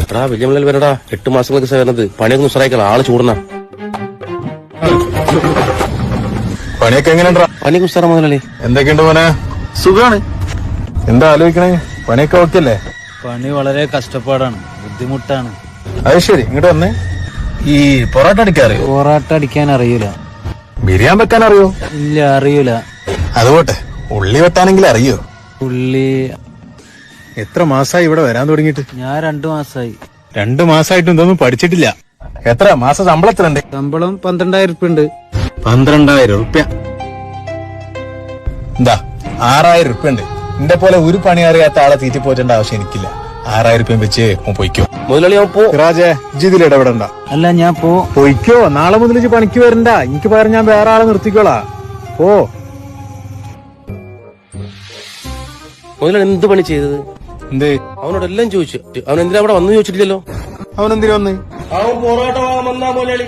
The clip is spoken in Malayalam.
എടാ വലിയ മലയിൽ വരടാ, 8 മാസങ്ങൾക്ക് വരുന്നത്. പണിയൊക്കെ ഉഷറായിക്കളാ, ആള് ചൂടണ. പണിയൊക്കെ എങ്ങനെയുണ്ടാ? പണിയൊക്കെ ഉഷാറ മുതലാളി. എന്തൊക്കെയുണ്ട് മോനെ? സുഖാണ്. എന്താ ആലോചിക്കണേ? പണിയൊക്കെ ഓക്കെ അല്ലേ? പണി വളരെ കഷ്ടപ്പാടാണ്, ബുദ്ധിമുട്ടാണ്. അത് ശരി, ഇങ്ങോട്ട് വന്നേ. ഈ പൊറോട്ട അടിക്കാൻ അറിയോ? പൊറാട്ട അടിക്കാൻ അറിയൂല. ബിരിയാണി വെക്കാൻ അറിയോ? ഇല്ല, അറിയൂല. അതുപോട്ടെ, ഉള്ളി വെട്ടാനെങ്കിലും അറിയോ? ഉള്ളി. എത്ര മാസമായി ഇവിടെ വരാൻ തുടങ്ങിയിട്ട്? ഞാൻ 2 മാസമായി. 2 മാസമായിട്ടും ഇതൊന്നും പഠിച്ചിട്ടില്ല. എത്ര മാസ ശമ്പളത്തിലുണ്ട്? ശമ്പളം 12,000 ഉറുപ്പിക ഉണ്ട്. 12,000 ഉറുപ്പ്യ. എന്താ 6,000 ഉറുപ്പ്യ ഉണ്ട്. എന്റെ പോലെ ഒരു പണി അറിയാത്ത ആളെ തീറ്റി പോറ്റേണ്ട ആവശ്യം എനിക്കില്ല. 6,000 ഉറുപ്പ്യം വെച്ച് പോയിക്കോ. മുതലാളി ഞാൻ പോ. രാജേ, ജിതിൽ ഇടപെടണ്ട. അല്ല, ഞാൻ പോയിക്കോ. നാളെ മുതൽ പണിക്ക് വരണ്ട. എനിക്ക് പകരം ഞാൻ വേറെ ആളെ നിർത്തിക്കോളാ. ഓ മുതലാളി എന്ത് പണി ചെയ്തത്? എന്തേ? അവനോട് എല്ലാം ചോദിച്ചു. അവൻ എന്തിനാ അവിടെ വന്നു ചോദിച്ചിട്ടില്ലല്ലോ. അവനെന്തിനു വന്ന്? അവൻ പൊറോട്ട വാങ്ങാൻ വന്നാ മുതലാളി.